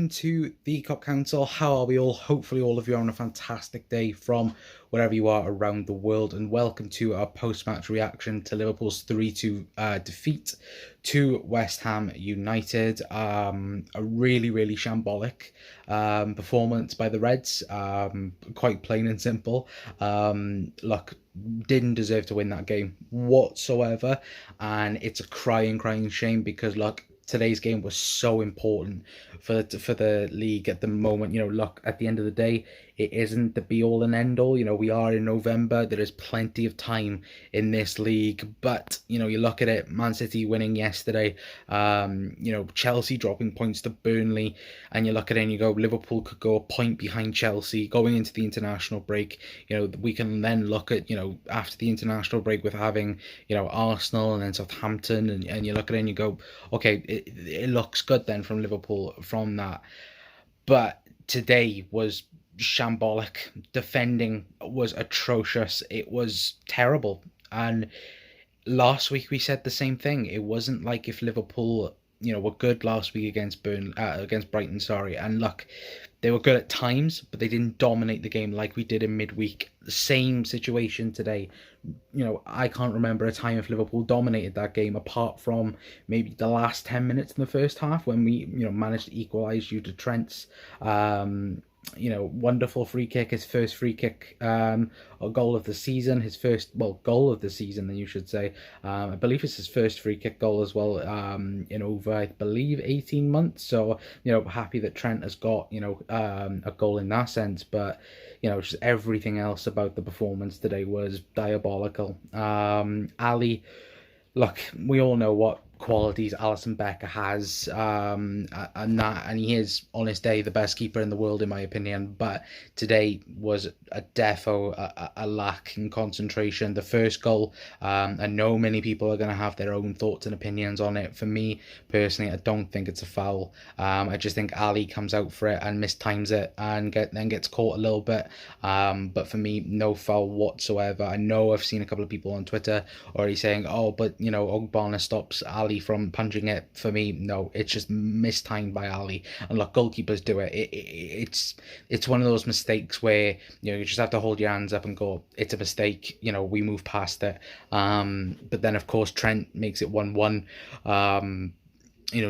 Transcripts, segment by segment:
welcome to the Cup Council. How are we all? Hopefully all of you are on a fantastic day from wherever you are around the world, and welcome to our post-match reaction to Liverpool's 3-2 defeat to West Ham United. A really shambolic performance by the Reds, quite plain and simple. Look, didn't deserve to win that game whatsoever, and it's a crying shame because, look, today's game was so important for the league at the moment. Look, at the end of the day, it isn't the be all and end all. We are in November. There is plenty of time in this league, but you look at it: Man City winning yesterday, Chelsea dropping points to Burnley, and you look at it and you go, Liverpool could go a point behind Chelsea going into the international break. We can then look at, after the international break with having, Arsenal and then Southampton, and you look at it and you go, okay, it looks good then from Liverpool from that. But today was shambolic. Defending was atrocious. It was terrible. And last week we said the same thing. It wasn't like if Liverpool, were good last week against Brighton, and look, they were good at times, but they didn't dominate the game like we did in midweek. The same situation today. I can't remember a time if Liverpool dominated that game apart from maybe the last 10 minutes in the first half when we, managed to equalise due to Trent's wonderful free kick, his first free kick, a goal of the season, goal of the season, then you should say. I believe it's his first free kick goal as well, in over, I believe, 18 months. So, happy that Trent has got, a goal in that sense. But, just everything else about the performance today was diabolical. Ali, look, we all know what qualities Alisson Becker has, and he is, on his day, the best keeper in the world in my opinion. But today was a lack in concentration. The first goal, I know many people are going to have their own thoughts and opinions on it. For me personally, I don't think it's a foul. I just think Ali comes out for it and mistimes it and then gets caught a little bit. But for me, no foul whatsoever. I know I've seen a couple of people on Twitter already saying, oh, but Ogbonna stops Ali from punching it. For me, no, it's just mistimed by Ali. And look, goalkeepers do it. It's one of those mistakes where you just have to hold your hands up and go, it's a mistake, we move past it. But then of course Trent makes it 1-1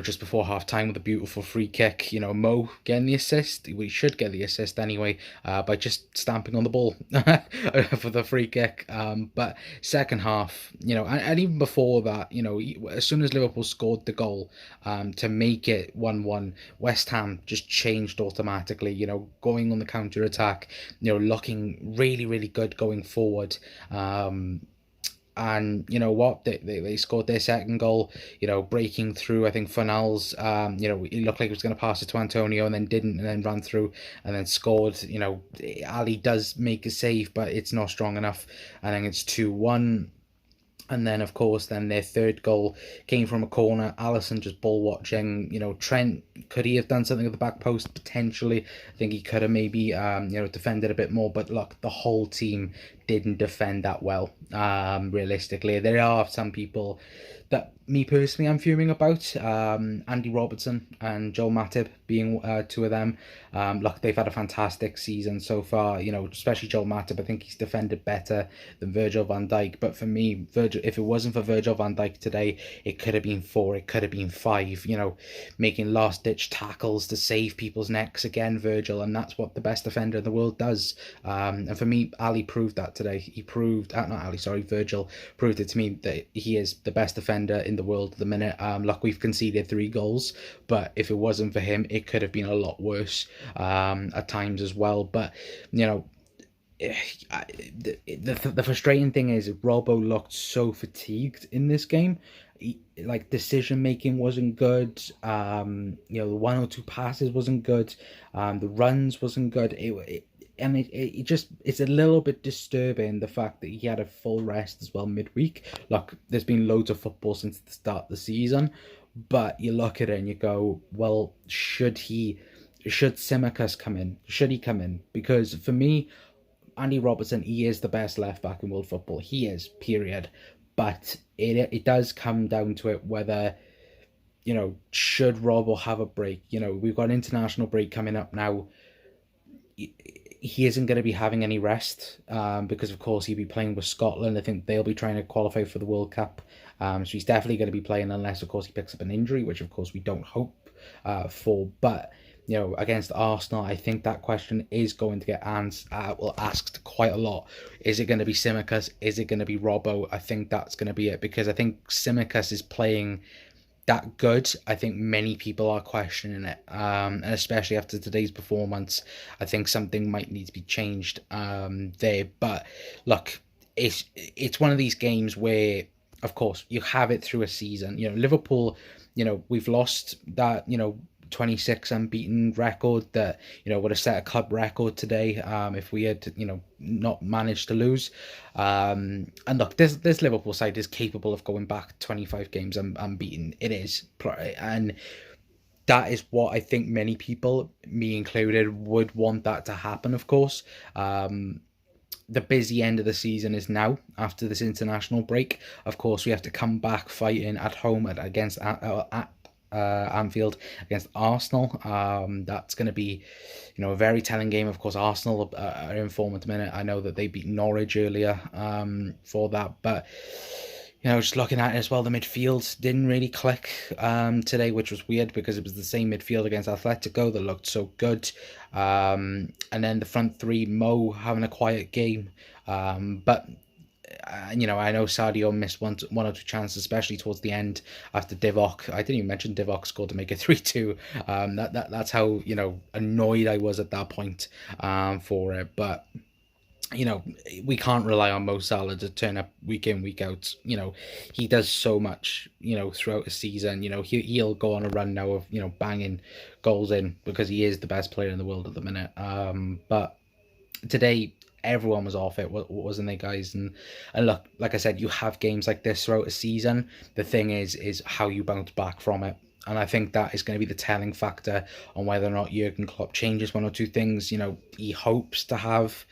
just before half time with a beautiful free kick. Mo getting the assist. We should get the assist anyway, by just stamping on the ball for the free kick. But second half, and even before that, as soon as Liverpool scored the goal to make it 1-1, West Ham just changed automatically, going on the counter attack, looking really good going forward. And you know what? They scored their second goal, breaking through. I think Fornals, he looked like he was going to pass it to Antonio and then didn't, and then ran through and then scored. Ali does make a save, but it's not strong enough. I think it's 2-1. And then, of course, their third goal came from a corner. Alisson just ball watching. Trent, could he have done something at the back post? Potentially. I think he could have maybe, defended a bit more. But look, the whole team didn't defend that well, realistically. There are some people that, me personally, I'm fuming about. Andy Robertson and Joel Matip being two of them. Look, they've had a fantastic season so far, especially Joel Matip. I think he's defended better than Virgil van Dijk. But for me, if it wasn't for Virgil van Dijk today, it could have been 4, it could have been 5, making last-ditch tackles to save people's necks again, Virgil, and that's what the best defender in the world does. And for me, Ali proved that today. He proved, Virgil proved it to me that he is the best defender in the world at the minute. Look, we've conceded 3 goals, but if it wasn't for him, it could have been a lot worse at times as well. But the frustrating thing is Robbo looked so fatigued in this game. Decision making wasn't good. The 1 or 2 passes wasn't good. The runs wasn't good. It's a little bit disturbing, the fact that he had a full rest as well midweek. Look, there's been loads of football since the start of the season, but you look at it and you go, well, should Tsimikas come in? Should he come in? Because for me, Andy Robertson, he is the best left back in world football. He is, period. But it does come down to it whether you know, should Robbo have a break? You know, we've got an international break coming up now. He isn't going to be having any rest because, of course, he'll be playing with Scotland. I think they'll be trying to qualify for the World Cup. So he's definitely going to be playing unless, of course, he picks up an injury, which, of course, we don't hope for. But, you know, against Arsenal, I think that question is going to get asked quite a lot. Is it going to be Tsimikas? Is it going to be Robbo? I think that's going to be it, because I think Tsimikas is playing that good. I think many people are questioning it, and especially after today's performance, I think something might need to be changed there. But look, it's one of these games where, of course, you have it through a season. You know, Liverpool, you know, we've lost that, you know, 26 unbeaten record that, you know, would have set a club record today if we had, you know, not managed to lose. And look, this Liverpool side is capable of going back 25 games unbeaten. It is. And that is what I think many people, me included, would want that to happen, of course. The busy end of the season is now after this international break. Of course, we have to come back fighting at home against Anfield against Arsenal. That's going to be, you know, a very telling game. Of course, Arsenal are in form at the minute. I know that they beat Norwich earlier for that, but, you know, just looking at it as well, the midfield didn't really click today, which was weird because it was the same midfield against Atletico that looked so good. And then the front three, Mo having a quiet game, but you know, I know Sadio missed one or two chances, especially towards the end after Divock. I didn't even mention Divock scored to make it 3-2. That's how, you know, annoyed I was at that point for it. But, you know, we can't rely on Mo Salah to turn up week in, week out. You know, he does so much, you know, throughout the season. You know, he'll go on a run now of, you know, banging goals in because he is the best player in the world at the minute. But today, everyone was off it, wasn't they, guys? And look, like I said, you have games like this throughout a season. The thing is how you bounce back from it. And I think that is going to be the telling factor on whether or not Jurgen Klopp changes one or two things. You know, he hopes to have,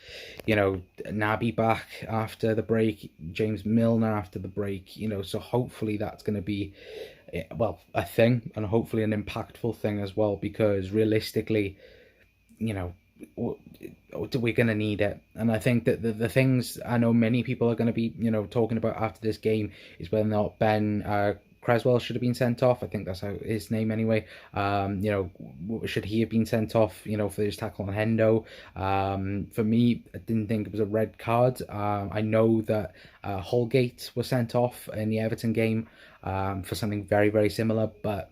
you know, Naby back after the break, James Milner after the break, you know, so hopefully that's going to be, well, a thing, and hopefully an impactful thing as well, because realistically, you know, we're going to need it. And I think that the things I know many people are going to be, you know, talking about after this game is whether or not Ben Creswell should have been sent off. I think that's how his name anyway. You know, should he have been sent off, you know, for his tackle on Hendo? For me, I didn't think it was a red card. I know that Holgate was sent off in the Everton game for something very, very similar, but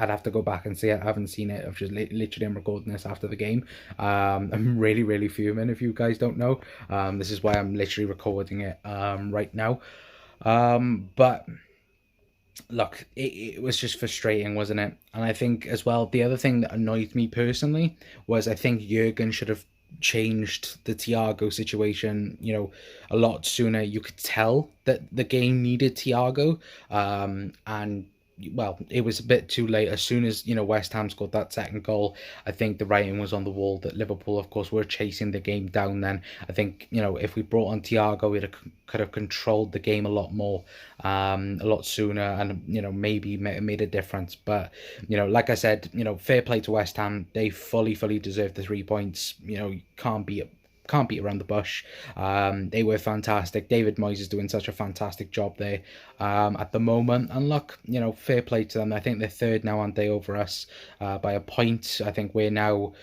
I'd have to go back and see it. I haven't seen it. I've just literally am recording this after the game. I'm really, really fuming, if you guys don't know. This is why I'm literally recording it right now. But look, it was just frustrating, wasn't it? And I think as well, the other thing that annoyed me personally was I think Jurgen should have changed the Thiago situation, you know, a lot sooner. You could tell that the game needed Thiago, and well, it was a bit too late. As soon as, you know, West Ham scored that second goal, I think the writing was on the wall that Liverpool, of course, were chasing the game down then. I think, you know, if we brought on Thiago, we could have controlled the game a lot more, a lot sooner, and, you know, maybe made a difference. But, you know, like I said, you know, fair play to West Ham. They fully deserved the 3 points. You know, you can't beat around the bush. They were fantastic. David Moyes is doing such a fantastic job there at the moment. And look, you know, fair play to them. I think they're third now, aren't they, over us by a point. I think we're now,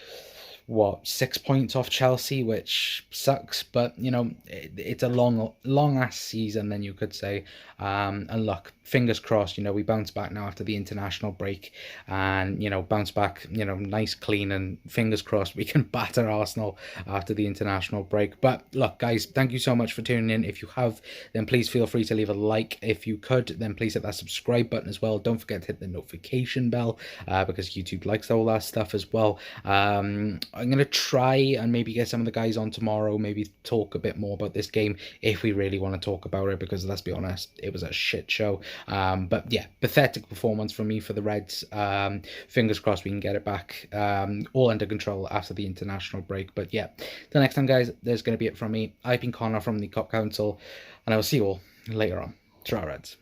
6 points off Chelsea, which sucks, but, you know, it's a long ass season, then you could say. And look, fingers crossed, you know, we bounce back now after the international break, and, you know, bounce back, you know, nice, clean, and fingers crossed we can batter Arsenal after the international break. But look, guys, thank you so much for tuning in. If you have, then please feel free to leave a like. If you could, then please hit that subscribe button as well. Don't forget to hit the notification bell because YouTube likes all that stuff as well. I'm going to try and maybe get some of the guys on tomorrow, maybe talk a bit more about this game if we really want to talk about it, because let's be honest, it was a shit show. But yeah, pathetic performance from me for the Reds. Fingers crossed we can get it back all under control after the international break. But yeah, till next time, guys, there's going to be it from me. I've been Connor from the Cop Council, and I will see you all later on. Ta-ra, Reds.